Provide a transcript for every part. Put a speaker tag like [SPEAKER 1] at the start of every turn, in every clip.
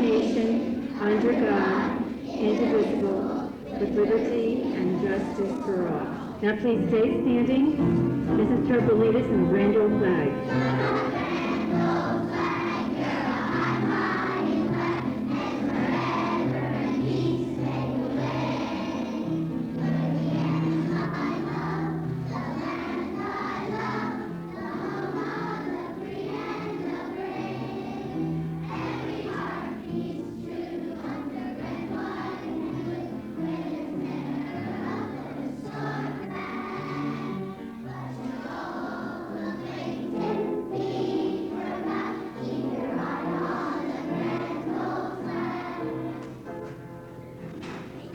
[SPEAKER 1] nation, under God, indivisible, with liberty and justice for all. Now please stay standing. Mrs. Turp will lead us in the grand old flag.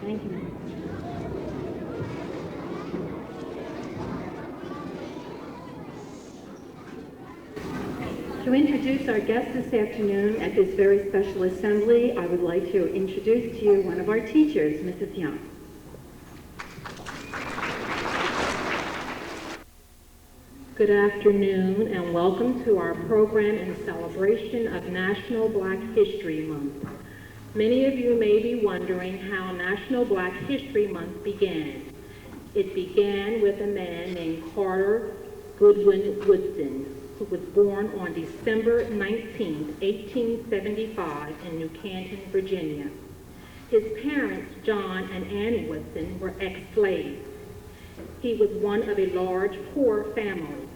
[SPEAKER 1] Thank you. To introduce our guest this afternoon at this very special assembly, I would like to introduce to you one of our teachers, Mrs. Young. Good afternoon and welcome to our program in celebration of National Black History Month. Many of you may be wondering how National Black History Month began. It began with a man named Carter Goodwin Woodson, who was born on December 19, 1875 in New Canton, Virginia. His parents, John and Annie Woodson, were ex-slaves. He was one of a large, poor family.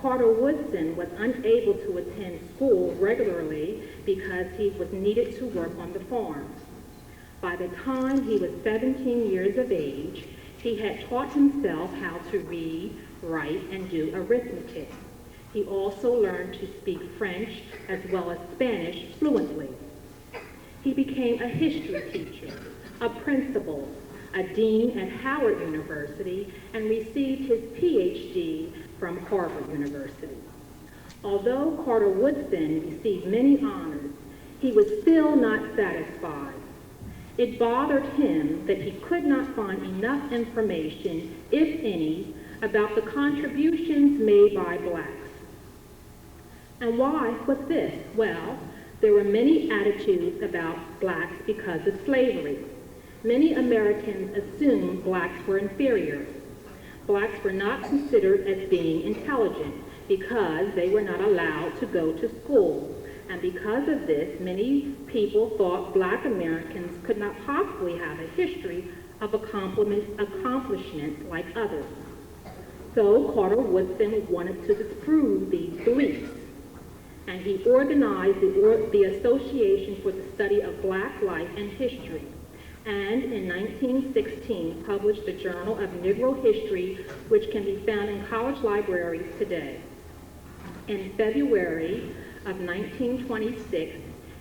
[SPEAKER 1] Carter Woodson was unable to attend school regularly because he was needed to work on the farm. By the time he was 17 years of age, he had taught himself how to read, write, and do arithmetic. He also learned to speak French as well as Spanish fluently. He became a history teacher, a principal, a dean at Howard University, and received his PhD from Harvard University. Although Carter Woodson received many honors, he was still not satisfied. It bothered him that he could not find enough information, if any, about the contributions made by blacks. And why was this? Well, there were many attitudes about blacks because of slavery. Many Americans assumed blacks were inferior. Blacks were not considered as being intelligent because they were not allowed to go to school. And because of this, many people thought black Americans could not possibly have a history of accomplishment like others. So Carter Woodson wanted to disprove these beliefs. And he organized the Association for the Study of Black Life and History, and in 1916 published the Journal of Negro History, which can be found in college libraries today. In February of 1926,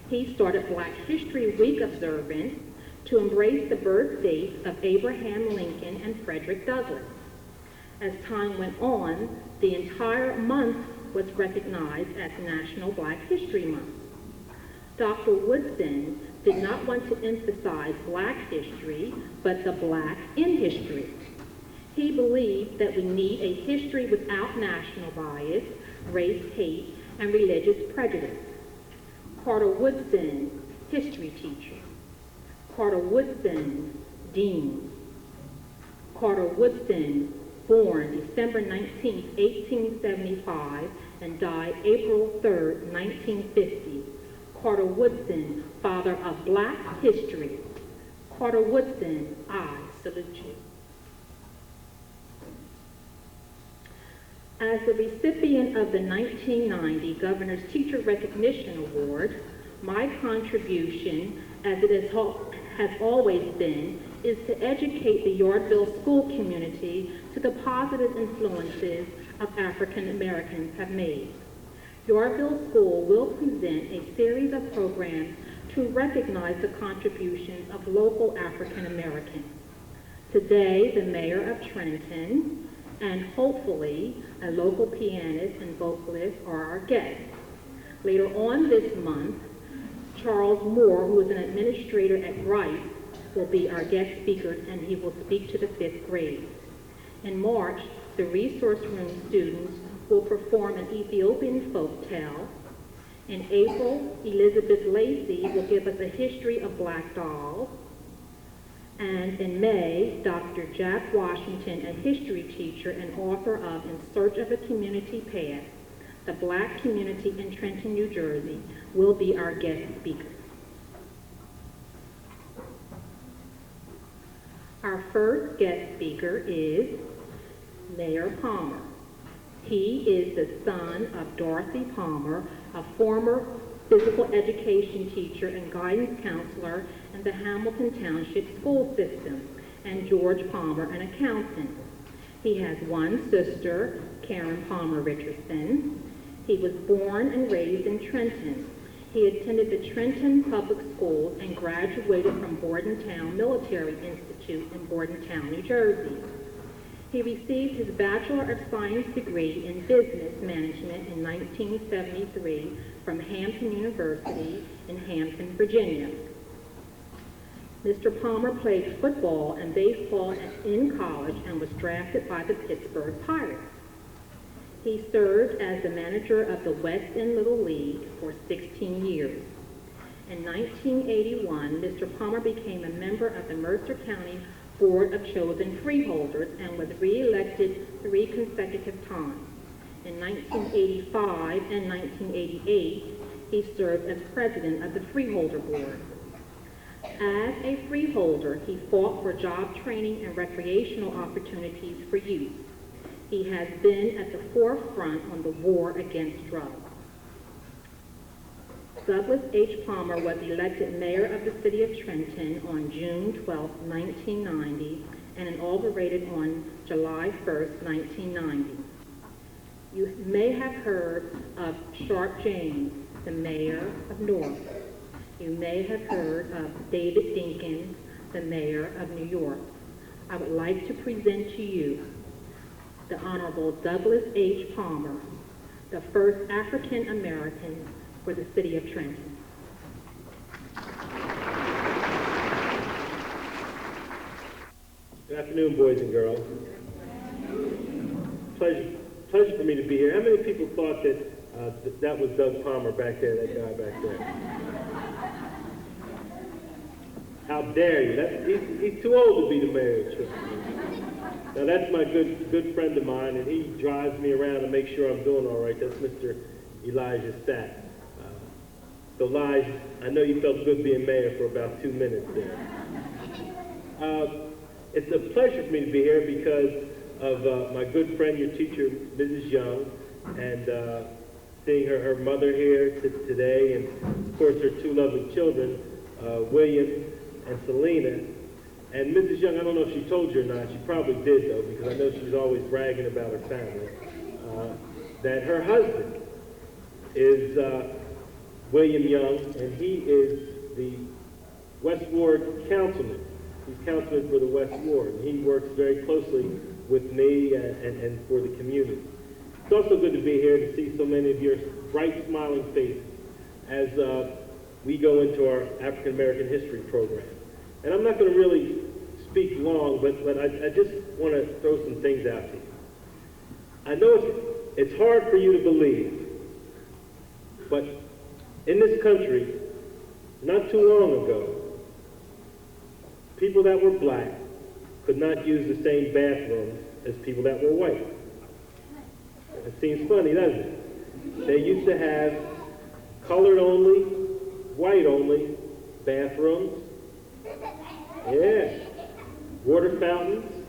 [SPEAKER 1] he started Black History Week observance to embrace the birth dates of Abraham Lincoln and Frederick Douglass. As time went on, the entire month was recognized as National Black History Month. Dr. Woodson did not want to emphasize black history, but the black in history. He believed that we need a history without national bias, race hate, and religious prejudice. Carter Woodson, history teacher. Carter Woodson, dean. Carter Woodson, born December 19, 1875, and died April 3, 1950. Carter Woodson, father of black history. Carter Woodson, I salute you. As the recipient of the 1990 Governor's Teacher Recognition Award, my contribution, as it has always been, is to educate the Yardville school community to the positive influences of African Americans have made. Yardville School will present a series of programs to recognize the contributions of local African Americans. Today, the mayor of Trenton and hopefully a local pianist and vocalist are our guests. Later on this month, Charles Moore, who is an administrator at Rice, will be our guest speaker, and he will speak to the 5th grade. In March, the resource room students will perform an Ethiopian folk tale. In April, Elizabeth Lacey will give us a history of black dolls. And in May, Dr. Jack Washington, a history teacher and author of In Search of a Community Past, the Black Community in Trenton, New Jersey, will be our guest speaker. Our first guest speaker is Mayor Palmer. He is the son of Dorothy Palmer, a former physical education teacher and guidance counselor in the Hamilton Township school system, and George Palmer, an accountant. He has one sister, Karen Palmer Richardson. He was born and raised in Trenton. He attended the Trenton Public Schools and graduated from Bordentown Military Institute in Bordentown, New Jersey. He received his Bachelor of Science degree in Business Management in 1973 from Hampton University in Hampton, Virginia. Mr. Palmer played football and baseball in college and was drafted by the Pittsburgh Pirates. He served as the manager of the West End Little League for 16 years. In 1981, Mr. Palmer became a member of the Mercer County Board of Chosen Freeholders and was re-elected 3 consecutive times. In 1985 and 1988, he served as president of the Freeholder Board. As a freeholder, he fought for job training and recreational opportunities for youth. He has been at the forefront on the war against drugs. Douglas H. Palmer was elected mayor of the city of Trenton on June 12, 1990, and inaugurated on July 1st, 1990. You may have heard of Sharp James, the mayor of Newark. You may have heard of David Dinkins, the mayor of New York. I would like to present to you the Honorable Douglas H. Palmer, the first African American for the city of Trenton.
[SPEAKER 2] Good afternoon, boys and girls. Pleasure for me to be here. How many people thought that that was Doug Palmer back there, that guy back there? How dare you? He's too old to be the mayor of Trenton. Now that's my good friend of mine, and he drives me around to make sure I'm doing all right. That's Mr. Elijah Sack. So Elijah, I know you felt good being mayor for about 2 minutes there. It's a pleasure for me to be here because of my good friend, your teacher, Mrs. Young, and seeing her mother here today, and of course her 2 lovely children, William and Selena. And Mrs. Young, I don't know if she told you or not, she probably did though, because I know she's always bragging about her family, that her husband is William Young, and he is the West Ward councilman. He's councilman for the West Ward, and he works very closely with me and for the community. It's also good to be here to see so many of your bright, smiling faces as we go into our African American history program. And I'm not going to really speak long, but I just want to throw some things out to you. I know it's hard for you to believe, but in this country, not too long ago, people that were black could not use the same bathrooms as people that were white. It seems funny, doesn't it? They used to have colored only, white only bathrooms. Yeah. Water fountains,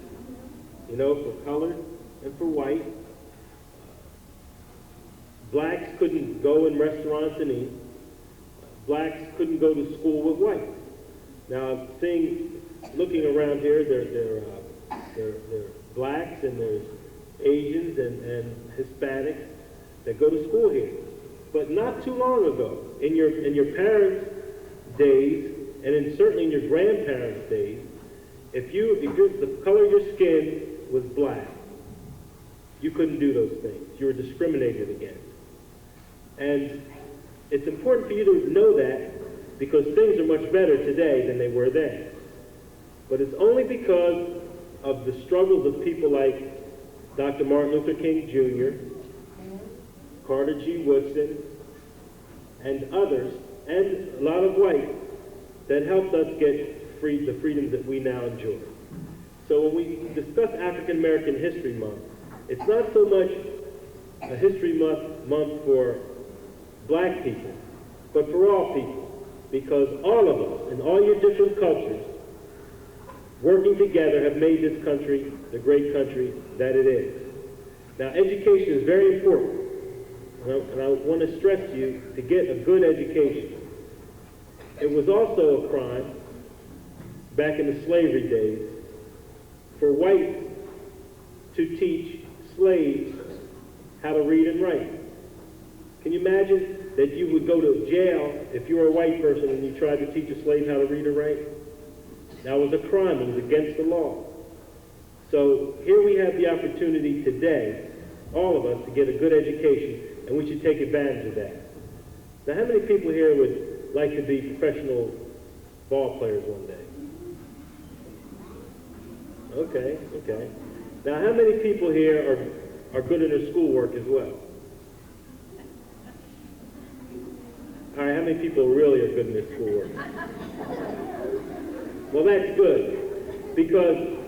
[SPEAKER 2] you know, for colored and for white. Blacks couldn't go in restaurants and eat. Blacks couldn't go to school with whites. Now, looking around here, there are blacks and there's Asians and Hispanics that go to school here. But not too long ago, in your parents' days, and certainly in your grandparents' days, if the color of your skin was black, you couldn't do those things. You were discriminated against. And it's important for you to know that because things are much better today than they were then. But it's only because of the struggles of people like Dr. Martin Luther King Jr., Carter G. Woodson, and others, and a lot of whites, that helped us get the freedoms that we now enjoy. So when we discuss African American History Month, it's not so much a history month for black people, but for all people, because all of us, in all your different cultures, working together have made this country the great country that it is. Now, education is very important, and I want to stress to you to get a good education. It was also a crime, back in the slavery days, for whites to teach slaves how to read and write. Can you imagine that you would go to jail if you were a white person and you tried to teach a slave how to read or write? That was a crime. It was against the law. So here we have the opportunity today, all of us, to get a good education, and we should take advantage of that. Now, how many people here would like to be professional ball players one day? Okay. Now, how many people here are good in their schoolwork as well? All right, how many people really are good in their schoolwork? Well, that's good, because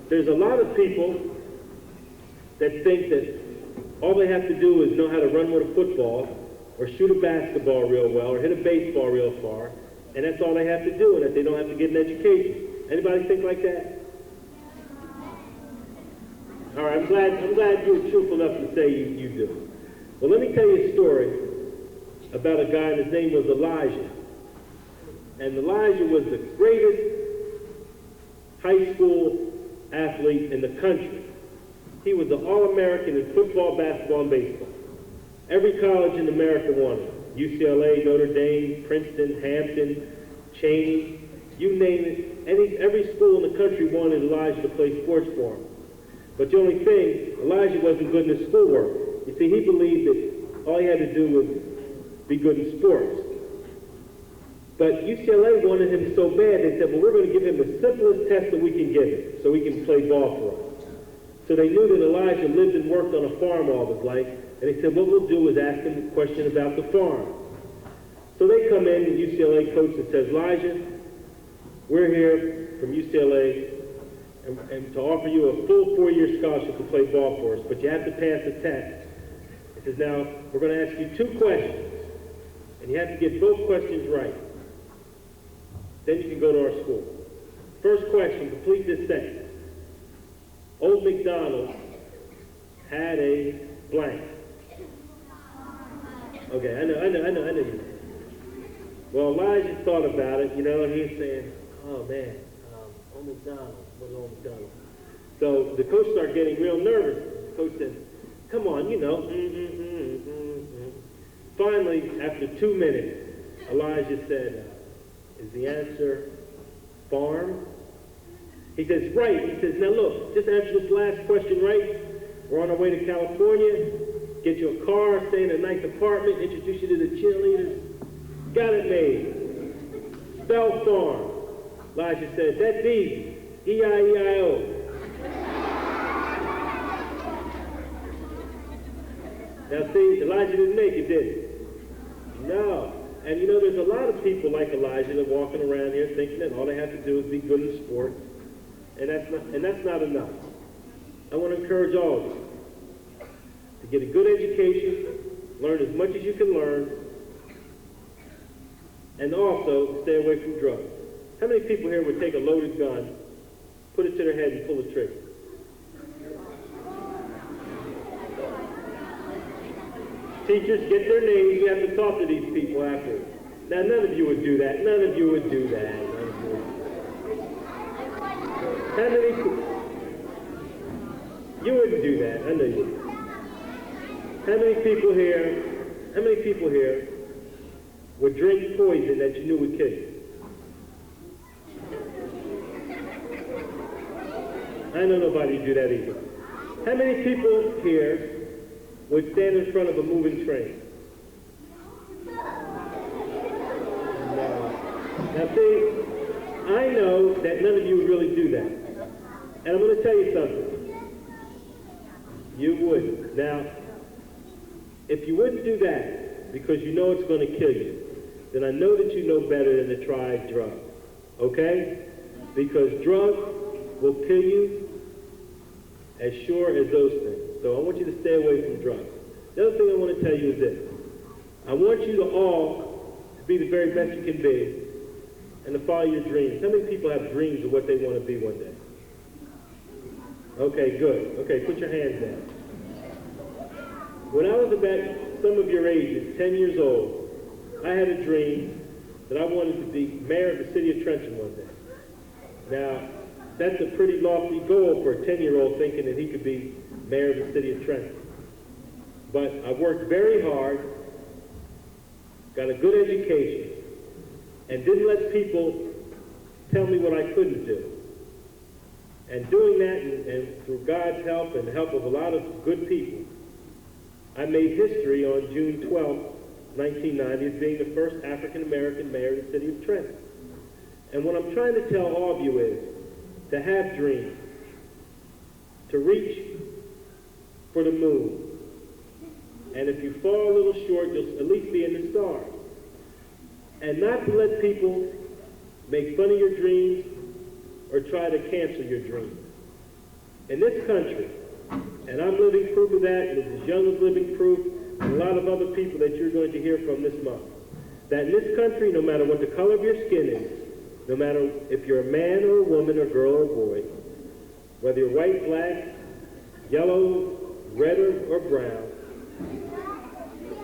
[SPEAKER 2] there's a lot of people that think that all they have to do is know how to run with a football, or shoot a basketball real well, or hit a baseball real far, and that's all they have to do, and that they don't have to get an education. Anybody think like that? All right, I'm glad you were truthful enough to say you do. Well, let me tell you a story about a guy, and his name was Elijah. And Elijah was the greatest high school athlete in the country. He was an All-American in football, basketball, and baseball. Every college in America wanted him. UCLA, Notre Dame, Princeton, Hampton, Cheney, you name it. Every school in the country wanted Elijah to play sports for him. But the only thing, Elijah wasn't good in his schoolwork. You see, he believed that all he had to do was be good in sports. But UCLA wanted him so bad, they said, well, we're going to give him the simplest test that we can give him so he can play ball for us. So they knew that Elijah lived and worked on a farm all his life, and they said, what we'll do is ask him a question about the farm. So they come in, the UCLA coach that says, Elijah, we're here from UCLA and to offer you a full 4-year scholarship to play ball for us, but you have to pass the test. He says, now, we're going to ask you 2 questions, and you have to get both questions right. Then you can go to our school. First question, complete this sentence. Old MacDonald had a blank. Okay, I know. Well, Elijah thought about it, and he's saying, oh man, Old MacDonald, what's Old MacDonald? So the coach started getting real nervous. The coach said, come on, Finally, after 2 minutes, Elijah said, is the answer farm? He says, right. He says, now look, just answer this last question right. We're on our way to California, get you a car, stay in a nice apartment, introduce you to the cheerleaders. Got it made. Spell farm. Elijah said, that's easy. E-I-E-I-O. Now see, Elijah didn't make it, did he? No. And there's a lot of people like Elijah that are walking around here thinking that all they have to do is be good in sports. And that's not enough. I want to encourage all of you to get a good education, learn as much as you can learn, and also stay away from drugs. How many people here would take a loaded gun, put it to their head, and pull the trigger? Teachers, get their names. We have to talk to these people after. Now, none of you would do that. None of you would do that. How many people? You wouldn't do that. I know you wouldn't. How many people here would drink poison that you knew would kill you? I know nobody would do that either. How many people here would stand in front of a moving train? No. Now see, I know that none of you would really do that. And I'm going to tell you something. You wouldn't. Now, if you wouldn't do that, because you know it's going to kill you, then I know that you know better than to try drugs, okay? Because drugs will kill you as sure as those things. So I want you to stay away from drugs. The other thing I want to tell you is this. I want you to all to be the very best you can be and to follow your dreams. How many people have dreams of what they want to be one day? Okay, good. Okay, put your hands down. When I was about some of your ages, 10 years old, I had a dream that I wanted to be mayor of the city of Trenton one day. Now, that's a pretty lofty goal for a 10-year-old thinking that he could be mayor of the city of Trenton. But I worked very hard, got a good education, and didn't let people tell me what I couldn't do. And doing that, and through God's help and the help of a lot of good people, I made history on June 12, 1990, as being the first African-American mayor of the city of Trenton. And what I'm trying to tell all of you is to have dreams, to reach for the moon. And if you fall a little short, you'll at least be in the stars. And not to let people make fun of your dreams or try to cancel your dreams. In this country, and I'm living proof of that, and Mrs. Young is living proof, and a lot of other people that you're going to hear from this month, that in this country, no matter what the color of your skin is, no matter if you're a man or a woman or girl or boy, whether you're white, black, yellow, red, or brown,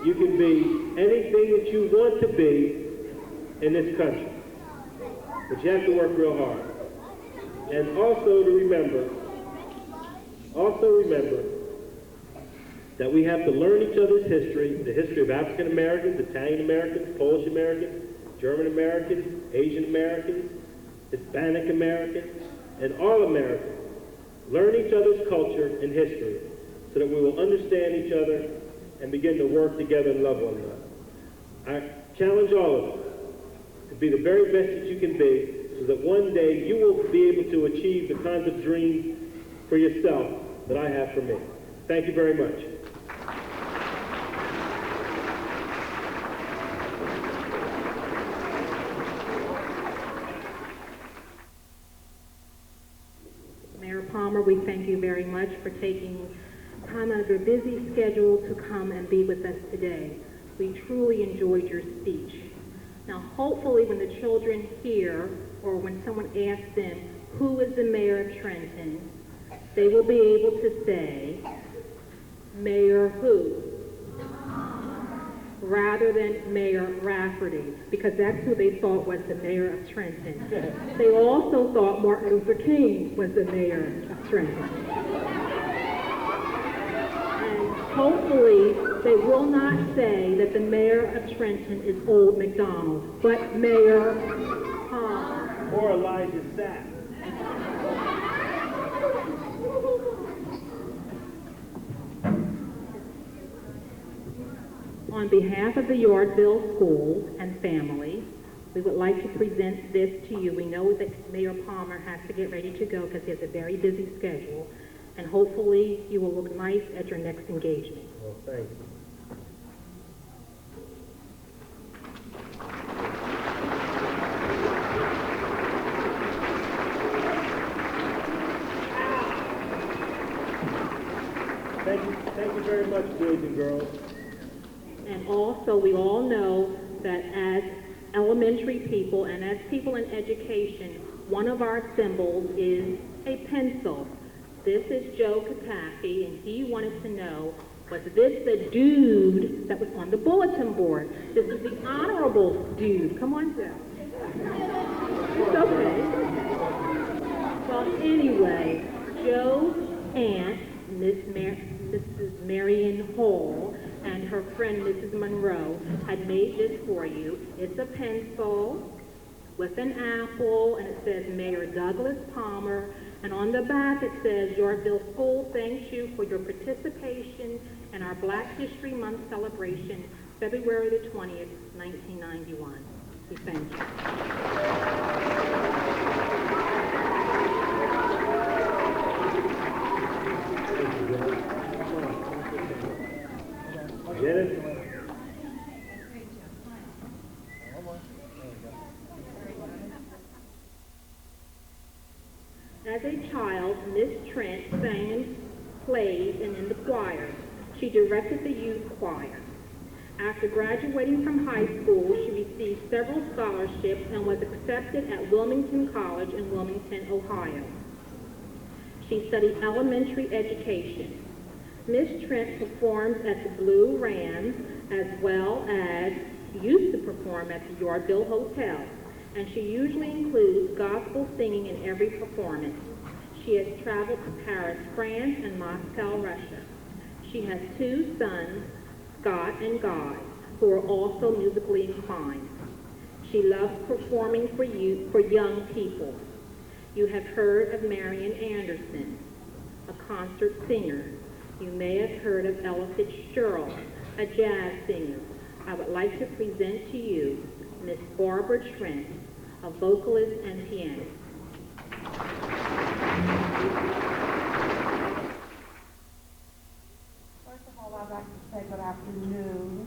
[SPEAKER 2] you can be anything that you want to be in this country. But you have to work real hard. And also remember that we have to learn each other's history, the history of African Americans, Italian Americans, Polish Americans, German Americans, Asian Americans, Hispanic Americans, and all Americans. Learn each other's culture and history so that we will understand each other and begin to work together and love one another. I challenge all of us to be the very best that you can be so that one day you will be able to achieve the kinds of dreams for yourself that I have for me. Thank you very much.
[SPEAKER 1] Mayor Palmer, we thank you very much for taking time out of your busy schedule to come and be with us today. We truly enjoyed your speech. Now, hopefully when the children hear, or when someone asks them, who is the mayor of Trenton, they will be able to say, Mayor who? Rather than Mayor Rafferty, because that's who they thought was the mayor of Trenton. They also thought Martin Luther King was the mayor of Trenton. And hopefully they will not say that the mayor of Trenton is Old MacDonald, but Mayor Palmer.
[SPEAKER 2] Or Elijah Sapp.
[SPEAKER 1] On behalf of the Yardville School and family, we would like to present this to you. We know that Mayor Palmer has to get ready to go because he has a very busy schedule, and hopefully you will look nice at your next engagement.
[SPEAKER 2] Well, thank you. Thank you very much, boys and girls.
[SPEAKER 1] And also, we all know that as elementary people and as people in education, one of our symbols is a pencil. This is Joe Kataki, and he wanted to know, was this the dude that was on the bulletin board? This is the honorable dude. Come on, Joe. It's okay. Well, anyway, Joe's aunt, Mrs. Marion Hall, and her friend, Mrs. Monroe, had made this for you. It's a pencil with an apple, and it says Mayor Douglas Palmer, and on the back it says, Yardville School thanks you for your participation in our Black History Month celebration, February the 20th, 1991. We thank you. As a child, Miss Trent sang in plays and in the choir. She directed the youth choir. After graduating from high school, she received several scholarships and was accepted at Wilmington College in Wilmington, Ohio. She studied elementary education. Miss Trent performs at the Blue Rams as well as used to perform at the Yardville Hotel, and she usually includes gospel singing in every performance. She has traveled to Paris, France, and Moscow, Russia. She has 2 sons, Scott and Guy, who are also musically inclined. She loves performing for young people. You have heard of Marian Anderson, a concert singer. You may have heard of Ella Fitzgerald, a jazz singer. I would like to present to you Miss Barbara Trent, a vocalist and pianist.
[SPEAKER 3] First of all, I'd like to say good afternoon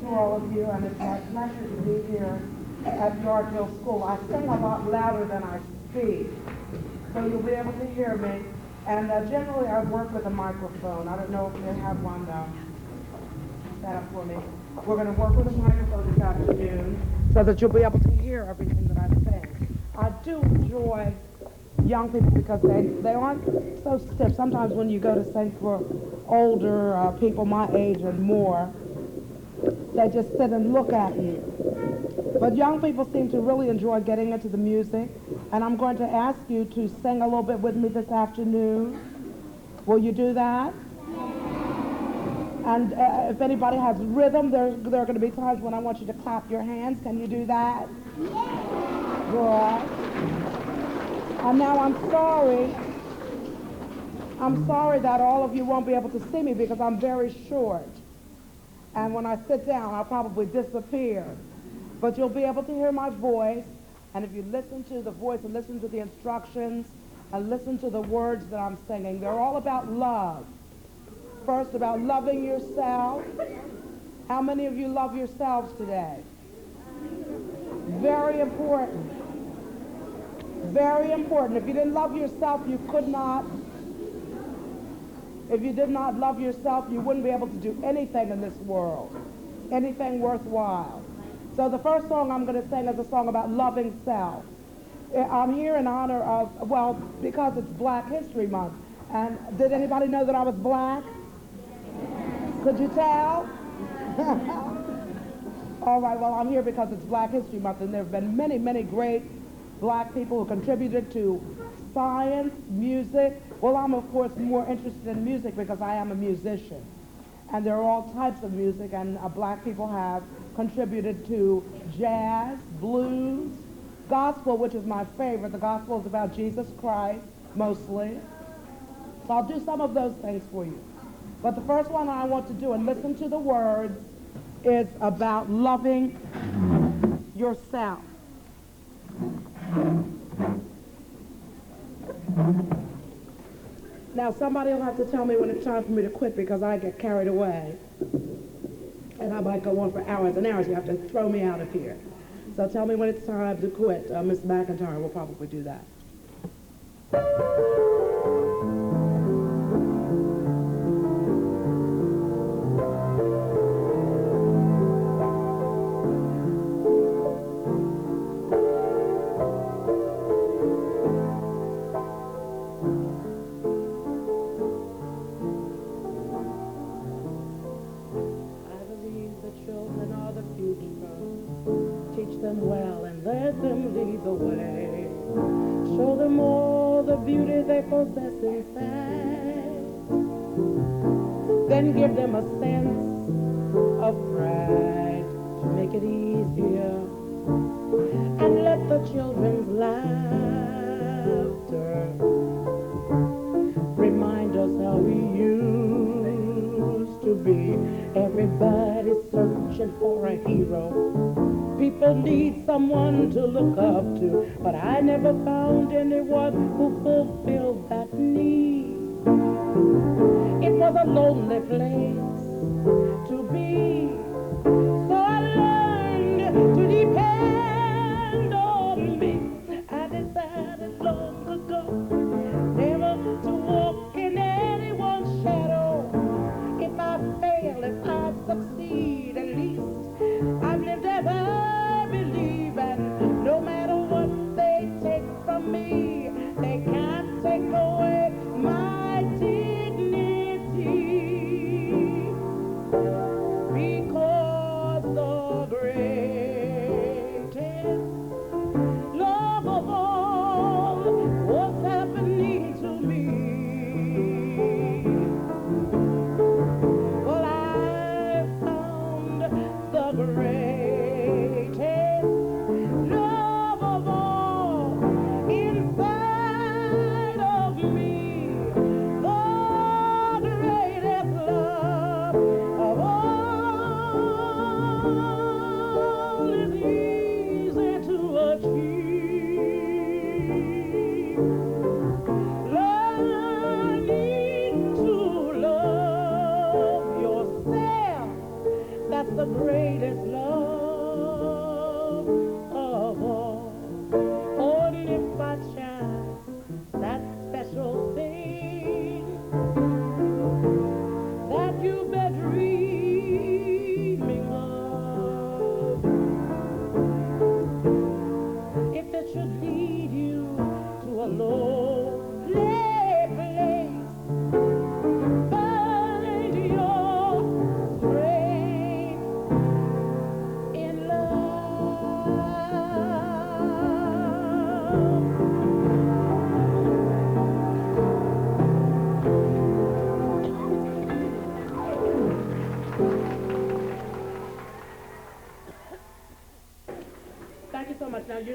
[SPEAKER 3] to all of you, and it's my pleasure to be here at Yardville School. I sing a lot louder than I speak, so you'll be able to hear me. And generally, I work with a microphone. I don't know if they have one set up for me. We're going to work with a microphone this afternoon so that you'll be able to hear everything that I say. I do enjoy young people because they aren't so stiff. Sometimes when you go to sing for older people my age and more, they just sit and look at you. But young people seem to really enjoy getting into the music, and I'm going to ask you to sing a little bit with me this afternoon. Will you do that? And if anybody has rhythm, there are going to be times when I want you to clap your hands. Can you do that? Good. And now I'm sorry that all of you won't be able to see me because I'm very short. And when I sit down, I'll probably disappear. But you'll be able to hear my voice. And if you listen to the voice and listen to the instructions and listen to the words that I'm singing, they're all about love. First, about loving yourself. How many of you love yourselves today? Very important. Very important. If you didn't love yourself, you could not. If you did not love yourself, you wouldn't be able to do anything in this world, anything worthwhile. So the first song I'm going to sing is a song about loving self. I'm here in honor of, well, because it's Black History Month. And did anybody know that I was black? Could you tell? All right, well, I'm here because it's Black History Month, and there have been many, many great black people who contributed to science, music. Well, I'm, of course, more interested in music because I am a musician. And there are all types of music, and black people have contributed to jazz, blues, gospel, which is my favorite. The gospel is about Jesus Christ, mostly. So I'll do some of those things for you. But the first one I want to do, and listen to the words, is about loving yourself. Now, somebody will have to tell me when it's time for me to quit because I get carried away. And I might go on for hours and hours. You have to throw me out of here. So tell me when it's time to quit. Miss McIntyre will probably do that. Well, and let them lead the way. Show them all the beauty they possess inside. Then give them a sense of pride to make it easier. And let the children's laughter remind us how we used to be. Everybody's searching for a hero. People need someone to look up to, but I never found anyone who fulfilled that need. It was a lonely place to be, so I learned to depend on me. I decided long ago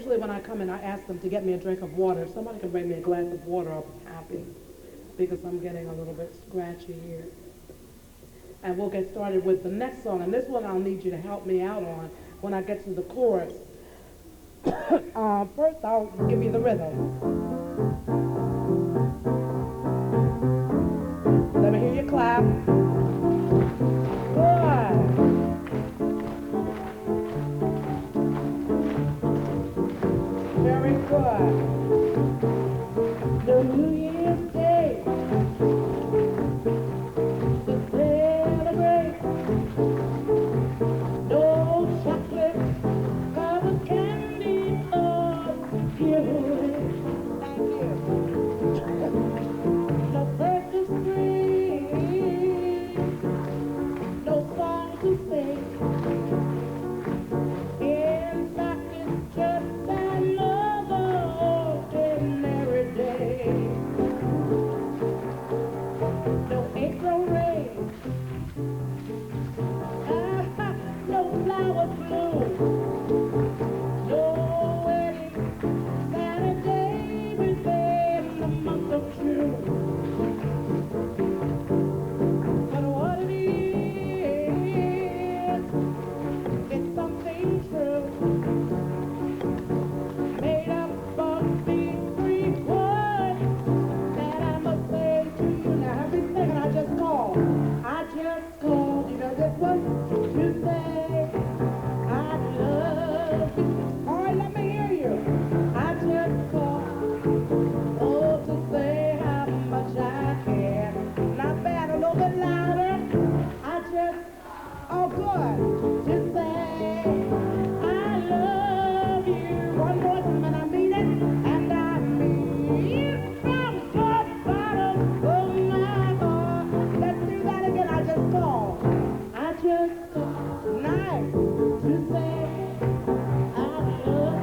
[SPEAKER 3] usually when I come in, I ask them to get me a drink of water. If somebody can bring me a glass of water, I'll be happy because I'm getting a little bit scratchy here. And we'll get started with the next song. And this one I'll need you to help me out on when I get to the chorus. First, I'll give you the rhythm. Let me hear you clap. Good. Very good. The New Year's Day to celebrate. No chocolate covered candy or giveaway. Thank you. No Christmas tree, no song to sing. In fact, it's just another ordinary day. No April rain, no flowers bloom, no wedding Saturday within the month of June. But what it is, it's something true, made up of these three words that I must say to you. Now, every second I just called. I just called, you know this one, to say I love you. All right, let me hear you. I just called, oh, to say how much I care. Not bad, a little bit louder. I just, oh, good, to say I love you. One more time, and I mean it, and I mean it from the bottom of my heart. Let's do that again. I just called. I just called. Nice. To say I love.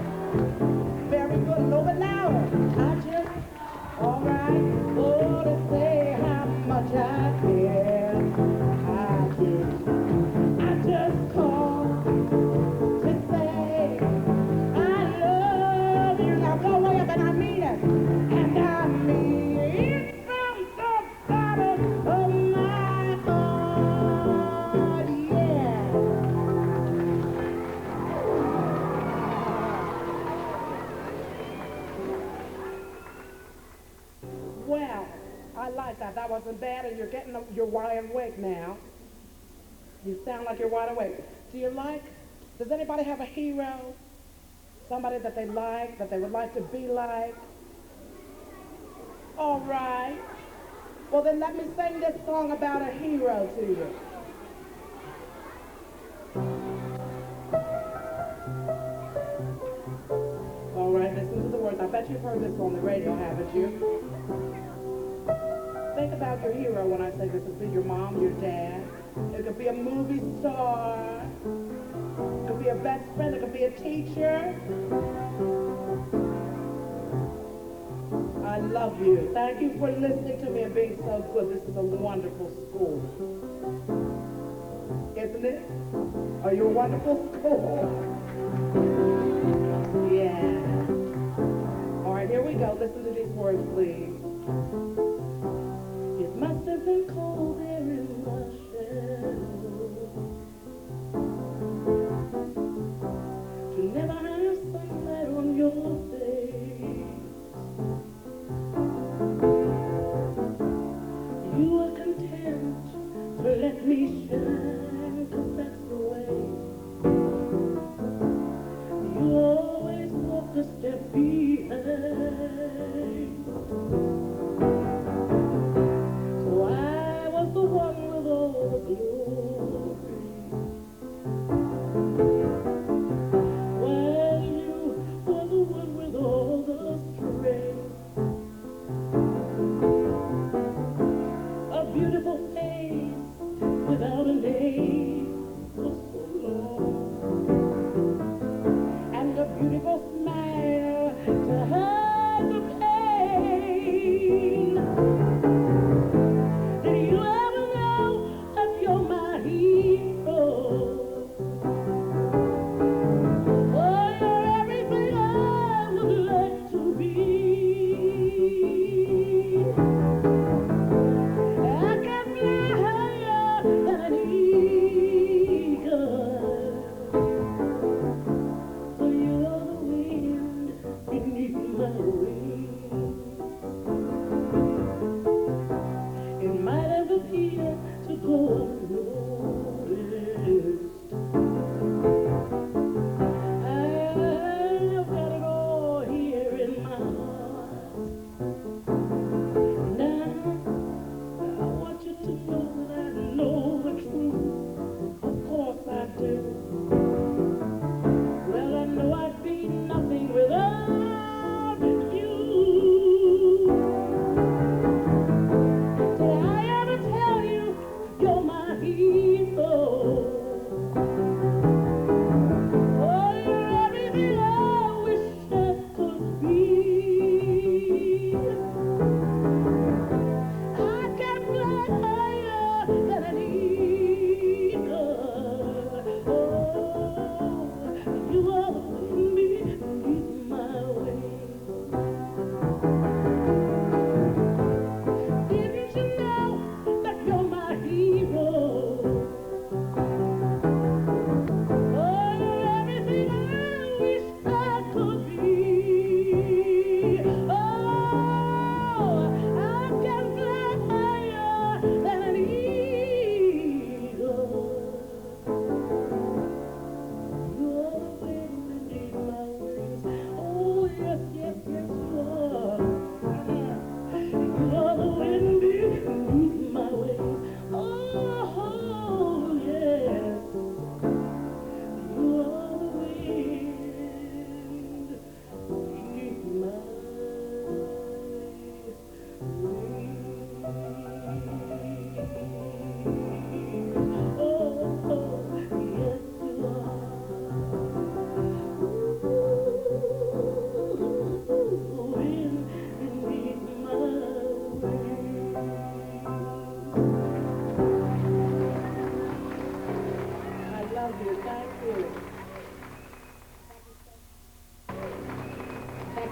[SPEAKER 3] Very good. A little bit louder. I just. All right. Oh, to say how much I care. I just called to say I love you. Now go way up, and I mean it. And I mean it from the bottom of my heart. Yeah. Well, I like that. That wasn't bad, and you're wide awake now. You sound like you're wide awake. Does anybody have a hero? Somebody that they like, that they would like to be like? All right. Well, then let me sing this song about a hero to you. All right, listen to the words. I bet you've heard this on the radio, haven't you? Think about your hero when I say this. It could be your mom, your dad. It could be a movie star. It could be a best friend. It could be a teacher. I love you. Thank you for listening to me and being so good. This is a wonderful school. Isn't it? Are you a wonderful school? Yeah. All right, here we go. Listen to these words, please. It must have been cold there in Mercer to never have sunlight on your face. You were content to let me shine, 'cause that's the way. You always walked a step behind. So I was the one with all the glory, while you were the one with all the strength. A beautiful face without a name for so long, and a beautiful smile to hide the pain.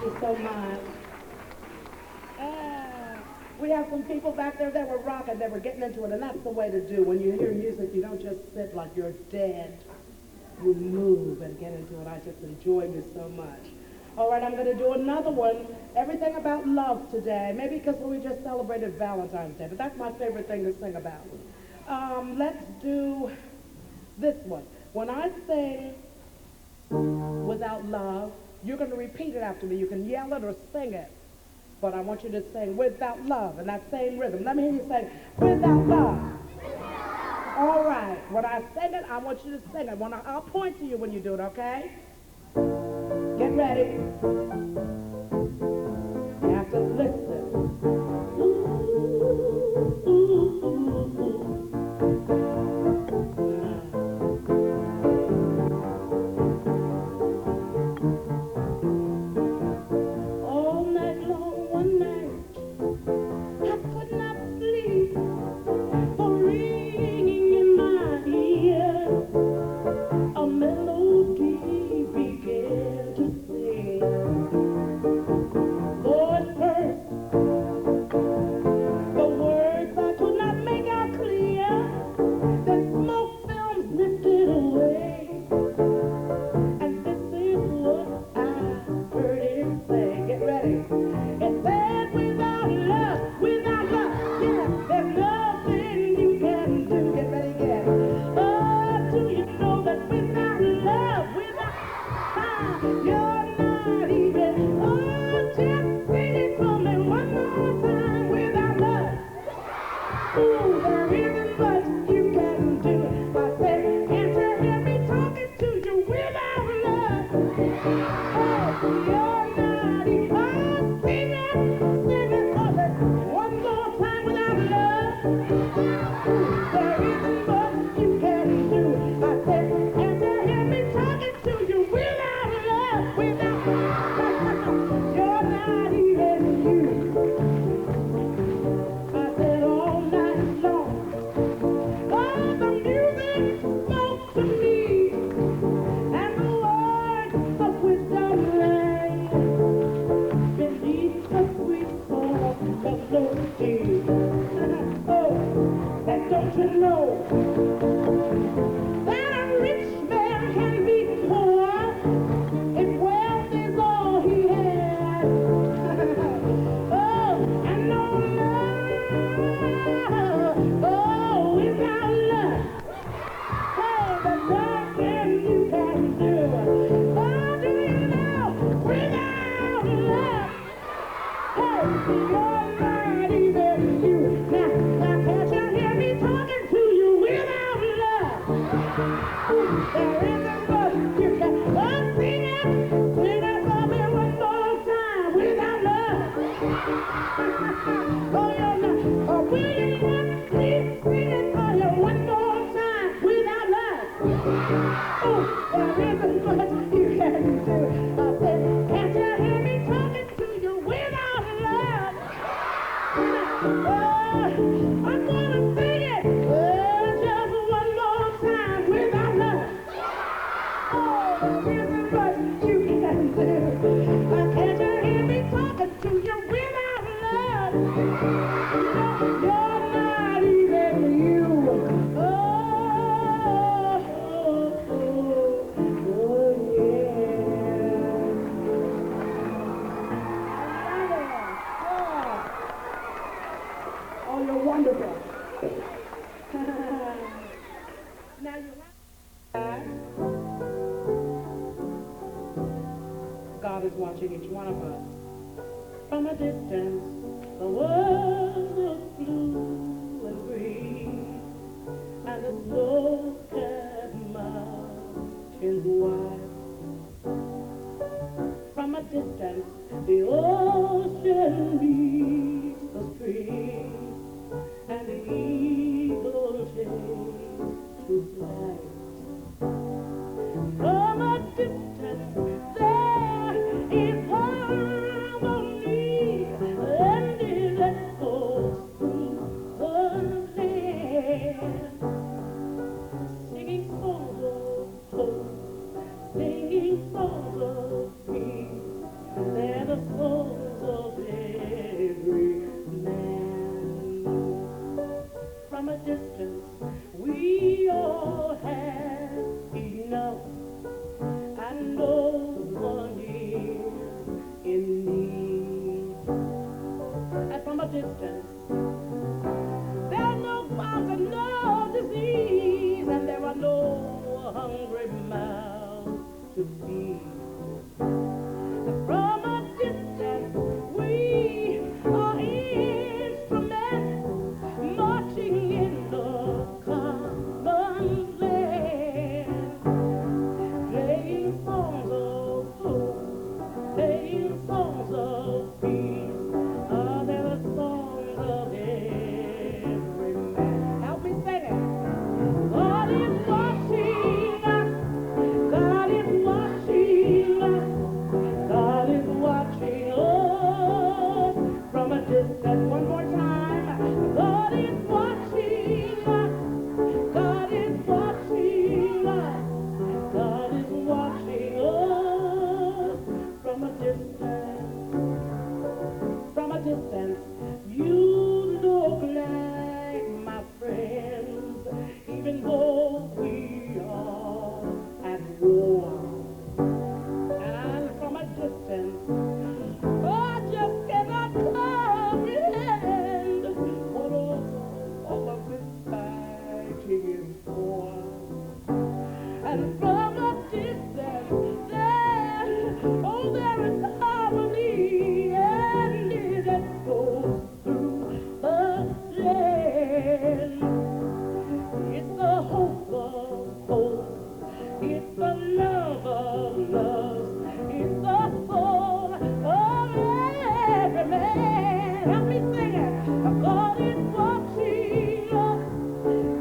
[SPEAKER 3] Thank you so much. We have some people back there that were rocking, that were getting into it, and that's the way to do. When you hear music, you don't just sit like you're dead. You move and get into it. I just enjoy this so much. All right, I'm going to do another one. Everything about love today. Maybe because we just celebrated Valentine's Day, but that's my favorite thing to sing about. Let's do this one. When I sing Without Love, you're going to repeat it after me. You can yell it or sing it. But I want you to sing Without Love in that same rhythm. Let me hear you say, Without Love. All right. When I sing it, I want you to sing it. I'll point to you when you do it, okay? Get ready. You have to listen. All night long, one night, I could not sleep, for ringing in my ear, a melody began to sing. Oh, at first, the words I could not make out clear, then smoke films lifted away, and this is what I heard it say. Get ready. It said, without love, yeah, there's nothing you can do. Get ready again. Oh, do you know that without love, you're not even. Oh, just sing it for me one more time. Without love, ooh, there isn't much you can do. I said, can't you hear me talking to you? Without love, oh, you're not even. Oh, sing it for me one more time. Without love, there isn't much you can do. I said, can't you hear me talking to you? Without love, you're not even you. I said all night long, oh, the music spoke to me, and the words of wisdom rang beneath the sweet song of melody. Oh, and don't you know that a rich man can be poor if wealth is all he has? Oh, and no love, oh, without love, oh, there's nothing you can do. Oh, do you know, without love, hey, you're not even you. Now, can't you hear me talking to you? Without love, there isn't much you can. Oh, sing it for me one more time. Without love, oh, you're not. Oh, will you not please sing it for you one more time? Without love, oh, there isn't much you can do. I said, can't you hear me talking to you? Without love, oh, I'm gonna sing it just one more time. Without love, oh, there isn't much you can do. Can't you hear me talking to you? Without love, no, you're not even you. Oh, yeah. Oh, you're wonderful. Now you have God is watching each one of us. From a distance, the world looks blue and green, and the snow-capped mountains wide. From a distance, the ocean meets the stream, and the eagle takes to flight. From a distance, there is harmony, and it echoes through the land, singing songs of hope, singing songs of peace. They're the
[SPEAKER 4] souls of every man. From a distance, we all have enough, and no one is in need. And from a distance, there's no cause and no disease, and there are no hungry mouths to feed. From a distance, we are instruments marching in the common land, playing songs of hope, playing songs of peace. There are songs of every man. Help me sing it. God is watching us. God is watching us. God is watching us from a distance. One more time. God is watching us. God is watching us. God is watching us from a distance. From a distance, you look like my friends, even though we are at war. And from a distance, I just cannot comprehend what all of this fighting is for. And from a distance, there is harmony, and it goes through the land. It's the hope of hope, it's the love of loves, it's the soul of every man. Help me sing it. God is watching us.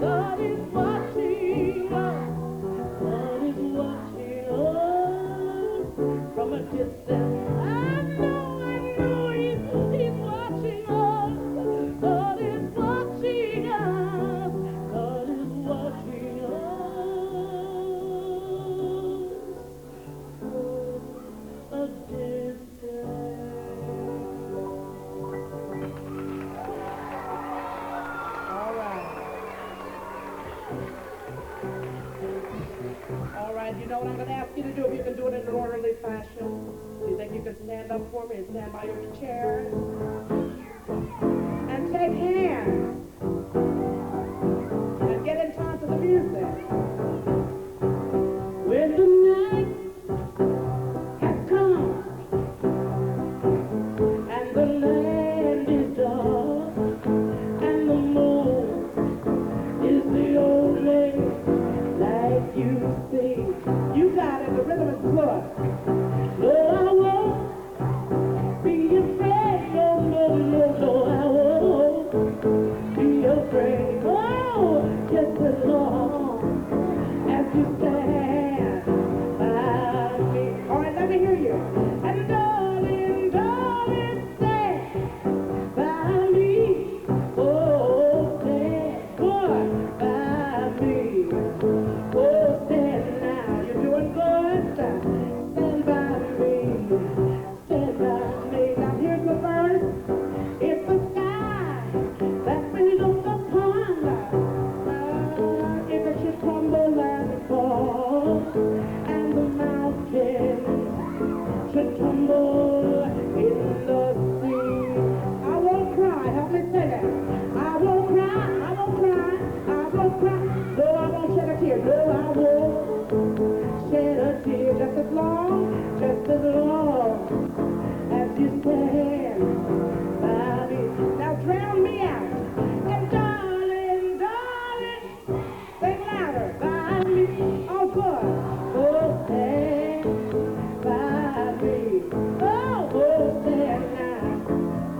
[SPEAKER 4] God is watching us. God is watching us from a distance. I know he's watching us. God is watching us. God is watching us from a distance. All right. All right, you know what I'm going to ask you to do? If you can do it in an orderly fashion. Do you think you can stand up for me and stand by your chair? And take hands. And get in time to the music. When the night has come and the land is dark and the moon is the only light you see. You got it, the rhythm is good. No, I won't be afraid. No, no, no, no, I won't be afraid. Oh, just as long as you stand by me. All right, let me hear you. And darling, darling, stand by me. Oh, stand good by me. Oh, stand now. You're doing good. Stand by me. Stand by me. Now here's the verse. It's the sky that we look upon. If it should crumble and fall, and the mountains should tumble in the sea, I won't cry. Help me sing it. I won't cry. I won't cry. I won't cry. No, I won't shed a tear. No, I won't shed a tear. Just as long as you stand by me. Now drown me out. And darling, darling, sing louder by me. Oh, good. Oh, stand by me. Oh, oh, stand now.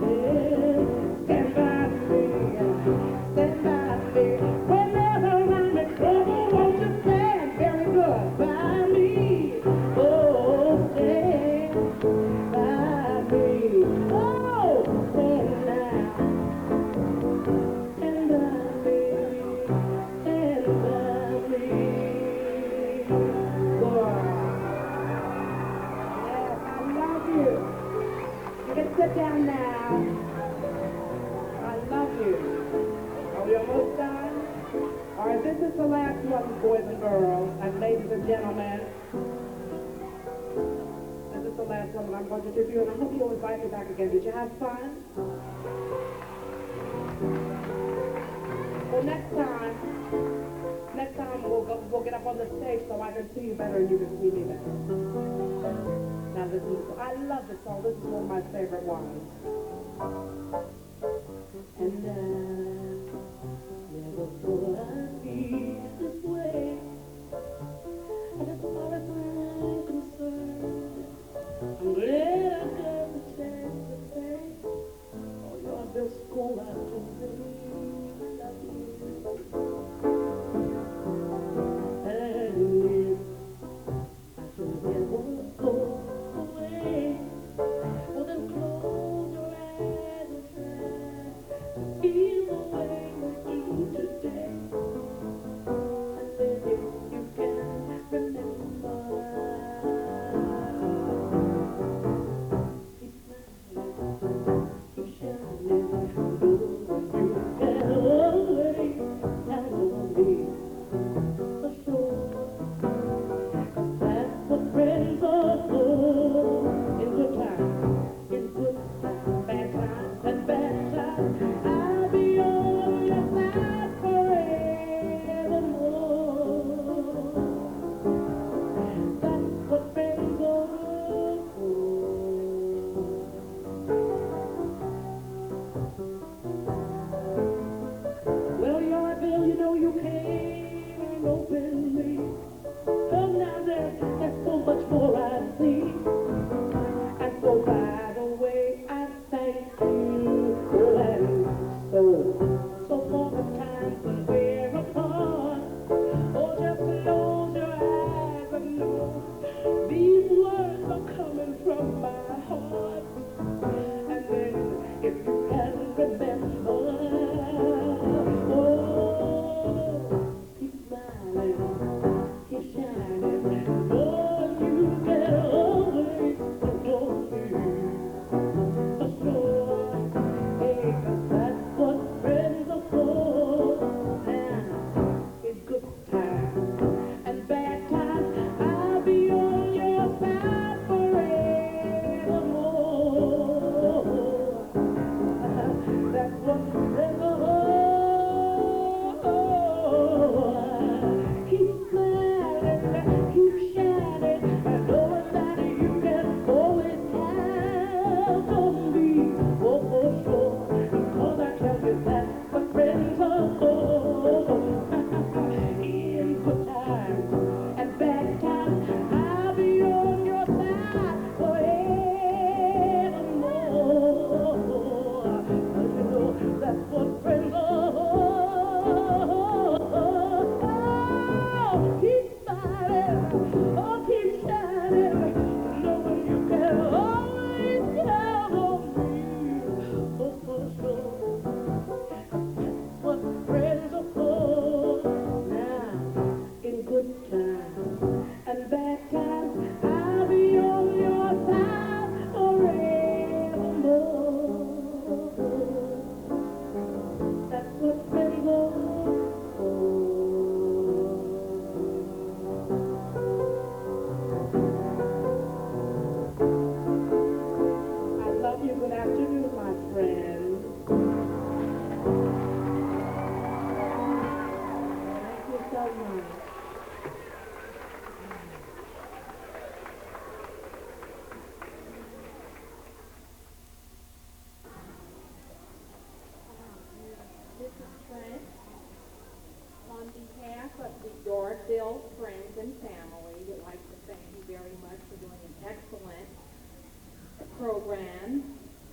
[SPEAKER 4] Yeah, stand by me. Stand by me. Whenever I'm in trouble, won't you stand very good by me? Oh, stand by me. Oh, stand now. Stand by me. Stand by me. Boy. Yes, I love you. sit down now. I love you. Are we almost done? All right, this is the last one, boys and girls, and ladies and gentlemen. This is the last one that I'm going to do for you, and I hope you'll invite me back again. Did you have fun? Well, next time we'll get up on the stage so I can see you better and you can see me better. Now listen, I love this song. This is one of my favorite ones. And I never thought I'd be this way. And as far as I'm concerned, I'm glad I got the chance to say, oh, Yardville School, I do really love you. And if I should ever go away, well then close your eyes and try to feel the way we do today. And then if you can remember, keep smiling, keep shining, know you can always count on me. For sure, 'cause that's what friends are for. In good times, bad times, and bad times, I'll be on your side forevermore. That's what friends are for. Well, Yardville, you know you came openly. Come now, there's so much more I see. And so by the way, I thank you. Oh, and so for the times when we're apart. Oh, just close your eyes and know these words are coming from my heart. And then if you can remember, oh, keep smiling, keep shining, know you can always adore me. For sure, hey, 'cause that's what friends are for. Now, in good times and bad times, I'll be on your side forevermore. That's what friends are for. Keep smiling, keep shining, and knowing that you can always count on me. Oh, for sure, because I tell you that's what friends are for. In good times and bad times, I'll be on your side forevermore. 'Cause you know that's what friends are for. Keep smiling, oh, keep shining, knowing you can always count on me. Oh, for sure, that's what friends are for. Now, in good times and bad times, I'll be on your side forevermore. That's what friends are for. I love you. Good afternoon, my friends. Thank you so much.
[SPEAKER 1] This is Trent. On behalf of the Yardville friends and family, we'd like to thank you very much for doing an excellent program.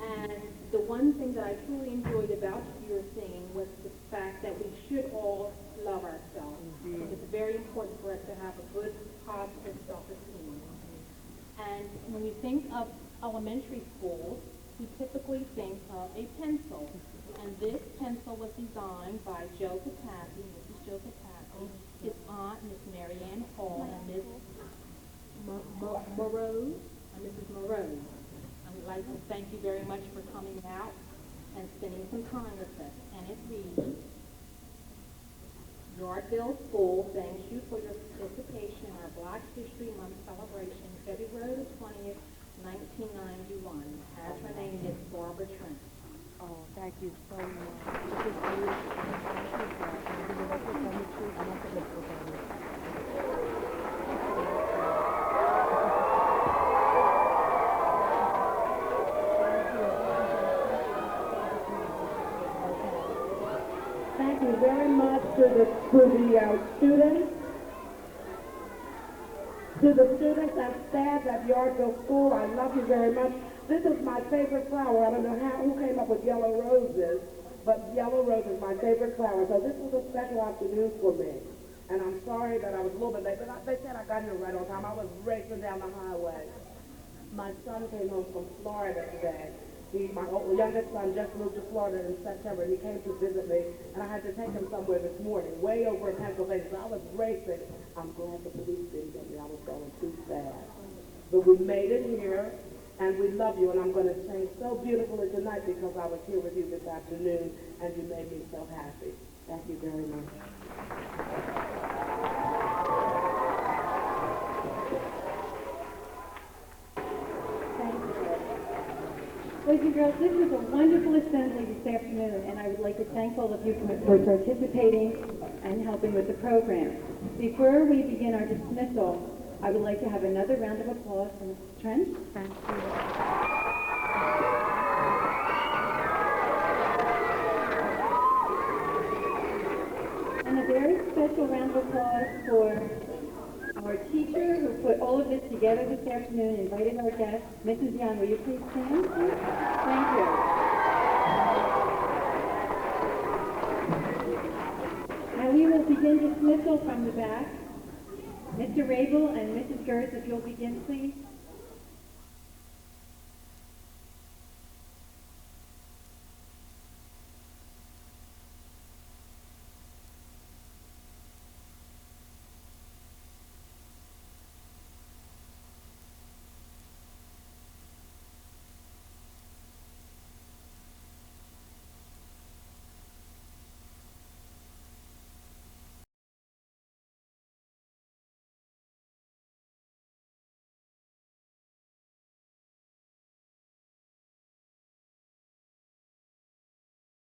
[SPEAKER 1] And the one thing that I truly enjoyed about your singing was the fact that we should all love ourselves. It's very important for us to have a good, positive self-esteem. And when you think of elementary schools, we typically think of a pencil. And this pencil was designed by Joe Patappi, Mrs. Joe Patappi, his aunt, Miss Mary Ann Hall, and Miss Morose, Mrs. Morose. And we like to thank you very much for coming out and spending some time with us. And it reads, Yardville School thanks you for your participation in our Black History Month celebration, February the 20th, 1991. As her name is Barbara Trent.
[SPEAKER 3] Oh, thank you so much.
[SPEAKER 4] Thank you very much to the students, and staff at Yardville School. I love you very much. This is my favorite flower. I don't know who came up with yellow roses, but yellow rose is my favorite flower. So this was a special afternoon for me. And I'm sorry that I was a little bit late, but they said I got here right on time. I was racing down the highway. My son came home from Florida today. My youngest son just moved to Florida in September, and he came to visit me, and I had to take him somewhere this morning, way over in Pennsylvania. So I was racing. I'm glad the police didn't get me. I was going too fast. But we made it here, and we love you, and I'm going to sing so beautifully tonight because I was here with you this afternoon, and you made me so happy. Thank you very much.
[SPEAKER 5] Boys and girls, this was a wonderful assembly this afternoon, and I would like to thank all of you for participating and helping with the program. Before we begin our dismissal, I would like to have another round of applause for Mrs. Trent.
[SPEAKER 1] Thank you.
[SPEAKER 5] And a very special round of applause for our teacher who put all of this together this afternoon and invited our guests. Mrs. Young, will you please stand? Thank you. Now we will begin dismissal from the back. Mr. Rabel and Mrs. Gertz, if you'll begin, please.